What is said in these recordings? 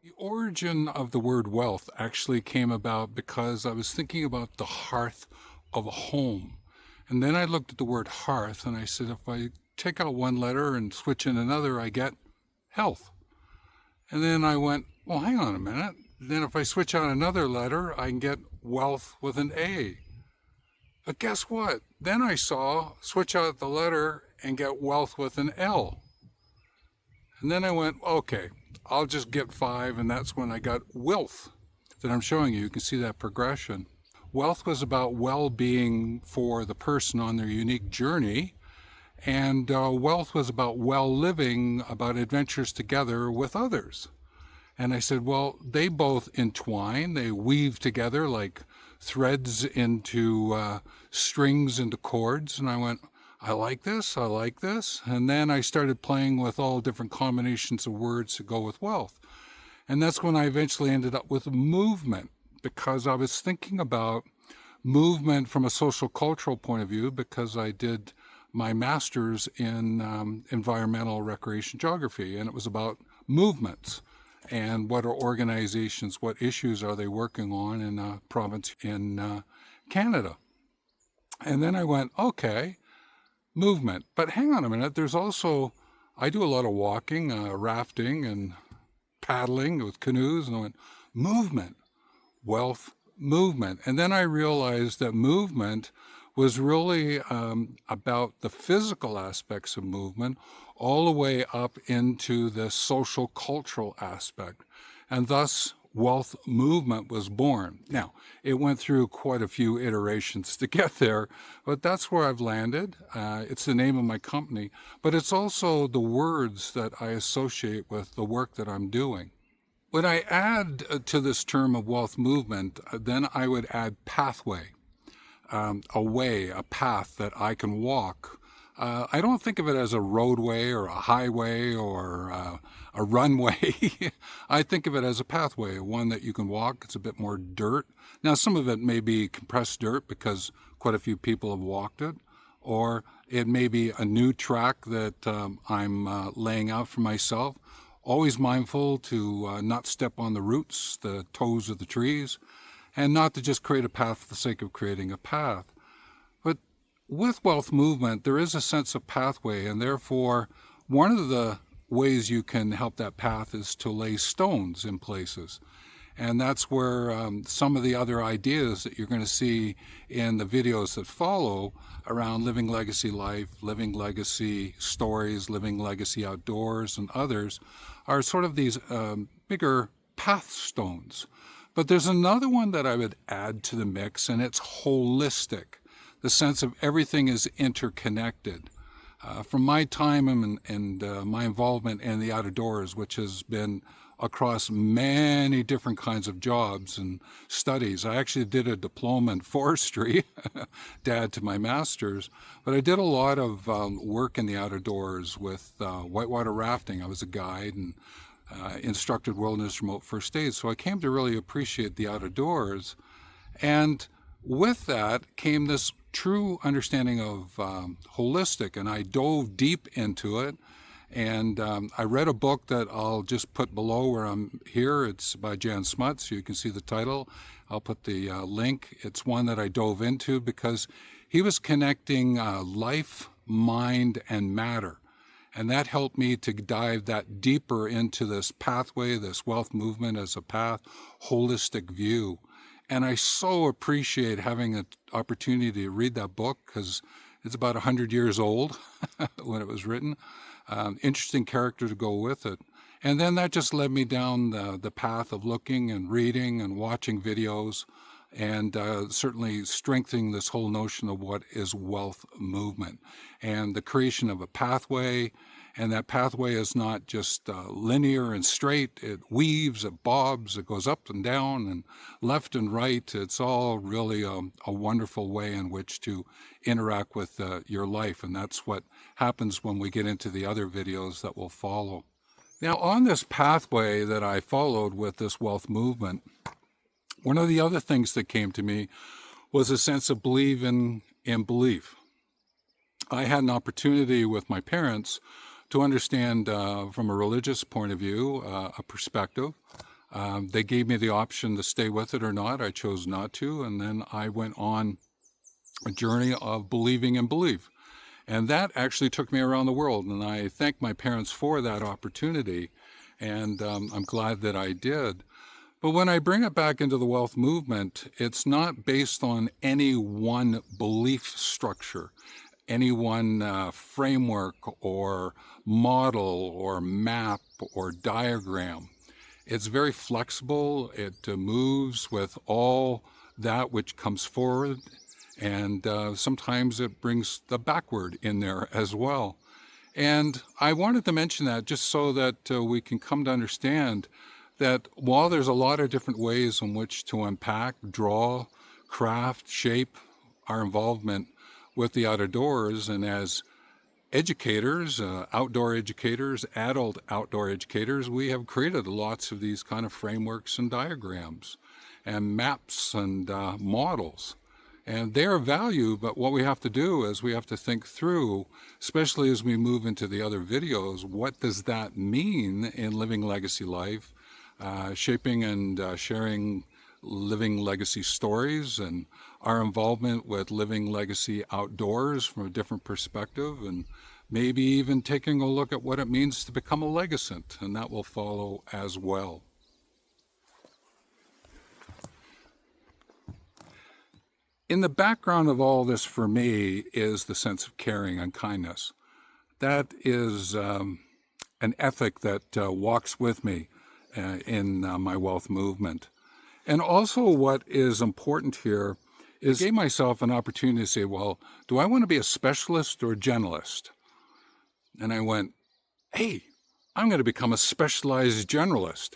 The origin of the word wealth actually came about because I was thinking about the hearth of a home. And then I looked at the word hearth and I said, if I take out one letter and switch in another, I get health. And then I went, well, hang on a minute. Then if I switch out another letter, I can get wealth with an A. But guess what? Then I saw switch out the letter and get wealth with an L. And then I went, okay, I'll just get five. And that's when I got wealth that I'm showing you. You can see that progression. Wealth was about well-being for the person on their unique journey. And wealth was about well-living, about adventures together with others. And I said, well, they both entwine, they weave together like threads into strings into chords. And I went, I like this, I like this. And then I started playing with all different combinations of words to go with wealth. And that's when I eventually ended up with movement, because I was thinking about movement from a social cultural point of view, because I did my master's in environmental recreation geography, and it was about movements and what are organizations, what issues are they working on in a province in Canada. And then I went, okay, movement. But hang on a minute, there's also, I do a lot of walking, rafting, and paddling with canoes, and I went, movement, wealth, movement. And then I realized that movement was really about the physical aspects of movement all the way up into the social cultural aspect. And thus, Wellth Movement was born. Now, it went through quite a few iterations to get there, but that's where I've landed. It's the name of my company, but it's also the words that I associate with the work that I'm doing. When I add to this term of Wellth Movement, then I would add pathway. A way, a path that I can walk. I don't think of it as a roadway or a highway or a runway. I think of it as a pathway, one that you can walk. It's a bit more dirt. Now, some of it may be compressed dirt because quite a few people have walked it, or it may be a new track that I'm laying out for myself. Always mindful to not step on the roots, the toes of the trees, and not to just create a path for the sake of creating a path. But with Wellth Movement, there is a sense of pathway, and therefore, one of the ways you can help that path is to lay stones in places. And that's where some of the other ideas that you're going to see in the videos that follow around living legacy life, living legacy stories, living legacy outdoors, and others are sort of these bigger path stones. But there's another one that I would add to the mix, and it's holistic, the sense of everything is interconnected. From my time and my involvement in the outdoors, which has been across many different kinds of jobs and studies. I actually did a diploma in forestry to add to my master's, but I did a lot of work in the outdoors with whitewater rafting. I was a guide and instructed wilderness remote first aid. So I came to really appreciate the outdoors. And with that came this true understanding of holistic, and I dove deep into it. And I read a book that I'll just put below where I'm here. It's by Jan Smuts. You can see the title. I'll put the link. It's one that I dove into because he was connecting life, mind, and matter. And that helped me to dive that deeper into this pathway, this Wellth Movement as a path, holistic view. And I so appreciate having an opportunity to read that book because it's about 100 years old when it was written. Interesting character to go with it. And then that just led me down the path of looking and reading and watching videos and certainly strengthening this whole notion of what is Wellth Movement and the creation of a pathway. And that pathway is not just linear and straight. It weaves, it bobs, it goes up and down and left and right. It's all really a wonderful way in which to interact with your life. And that's what happens when we get into the other videos that will follow. Now, on this pathway that I followed with this Wellth Movement, one of the other things that came to me was a sense of believing in belief. I had an opportunity with my parents to understand from a religious point of view, a perspective. They gave me the option to stay with it or not. I chose not to. And then I went on a journey of believing and belief. And that actually took me around the world. And I thank my parents for that opportunity. And I'm glad that I did. But when I bring it back into the Wellth movement, it's not based on any one belief structure, any one framework or model or map or diagram. It's very flexible. It moves with all that which comes forward. And sometimes it brings the backward in there as well. And I wanted to mention that just so that we can come to understand that while there's a lot of different ways in which to unpack, draw, craft, shape our involvement with the outdoors, and as educators, outdoor educators, adult outdoor educators, we have created lots of these kind of frameworks and diagrams and maps and models. And they're of value, but what we have to do is we have to think through, especially as we move into the other videos, what does that mean in living legacy life, shaping and sharing living legacy stories, and our involvement with living legacy outdoors from a different perspective, and maybe even taking a look at what it means to become a legacyant, and that will follow as well. In the background of all this for me is the sense of caring and kindness. That is an ethic that walks with me in my Wellth movement. And also what is important here is I gave myself an opportunity to say, well, do I want to be a specialist or a generalist? And I went, hey, I'm going to become a specialized generalist.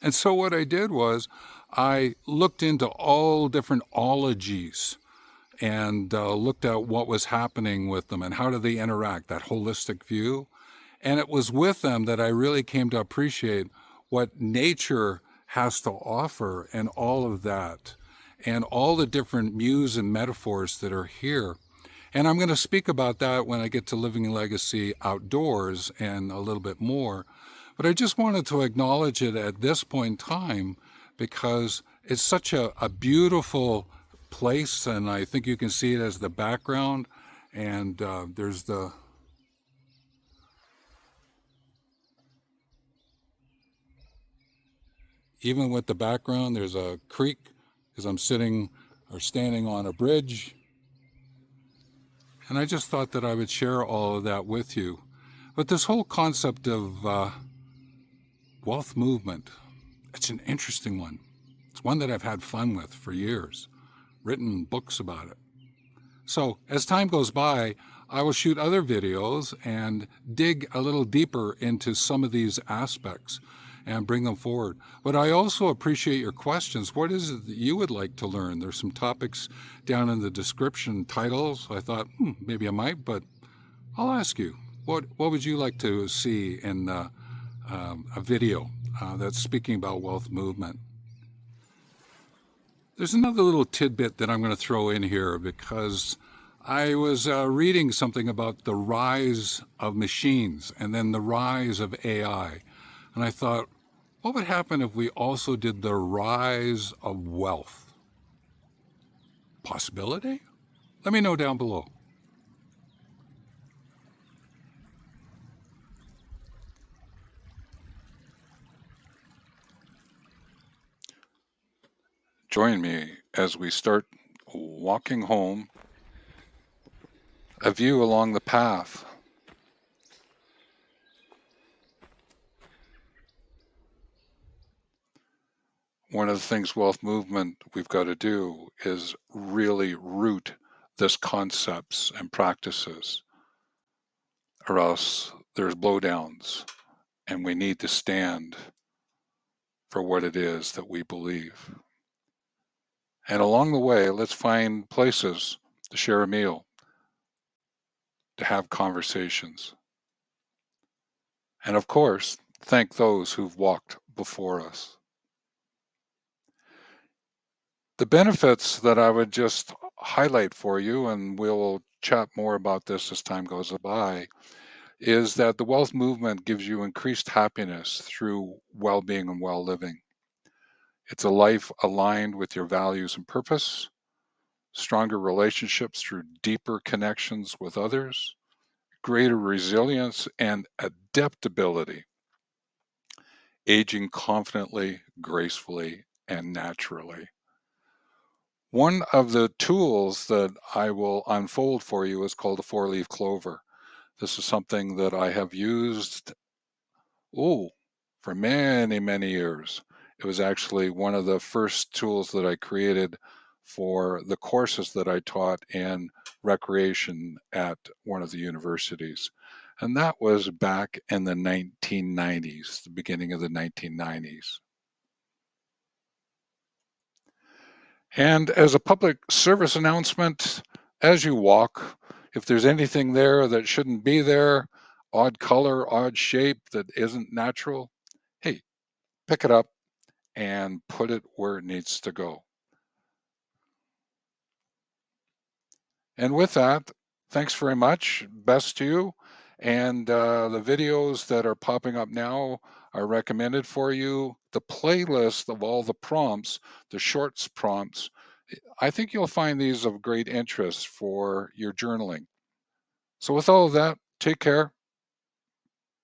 And so what I did was I looked into all different ologies and looked at what was happening with them and how do they interact, that holistic view. And it was with them that I really came to appreciate what nature has to offer and all of that, and all the different muse and metaphors that are here. And I'm going to speak about that when I get to Living Legacy Outdoors and a little bit more. But I just wanted to acknowledge it at this point in time because it's such a beautiful place, and I think you can see it as the background. And there's the even with the background, there's a creek because I'm sitting or standing on a bridge. And I just thought that I would share all of that with you. But this whole concept of Wellth movement, it's an interesting one. It's one that I've had fun with for years, written books about it. So as time goes by, I will shoot other videos and dig a little deeper into some of these aspects and bring them forward. But I also appreciate your questions. What is it that you would like to learn? There's some topics down in the description titles. I thought, maybe I might, but I'll ask you. What would you like to see in a video that's speaking about Wellth movement? There's another little tidbit that I'm going to throw in here because I was reading something about the rise of machines and then the rise of AI. And I thought, what would happen if we also did the rise of wealth? Possibility? Let me know down below. Join me as we start walking home, a view along the path. One of the things Wellth movement we've got to do is really root this concepts and practices, or else there's blowdowns, and we need to stand for what it is that we believe. And along the way, let's find places to share a meal, to have conversations. And of course, thank those who've walked before us. The benefits that I would just highlight for you, and we'll chat more about this as time goes by, is that the Wellth Movement gives you increased happiness through well-being and well-living. It's a life aligned with your values and purpose, stronger relationships through deeper connections with others, greater resilience and adaptability, aging confidently, gracefully, and naturally. One of the tools that I will unfold for you is called a four-leaf clover. This is something that I have used, oh, for many, many years. It was actually one of the first tools that I created for the courses that I taught in recreation at one of the universities. And that was back in the 1990s, the beginning of the 1990s. And as a public service announcement, as you walk, if there's anything there that shouldn't be there, odd color, odd shape that isn't natural, hey, pick it up and put it where it needs to go. And with that, thanks very much. Best to you. And the videos that are popping up now are recommended for you. The playlist of all the prompts, the shorts prompts, I think you'll find these of great interest for your journaling. So, with all of that, take care.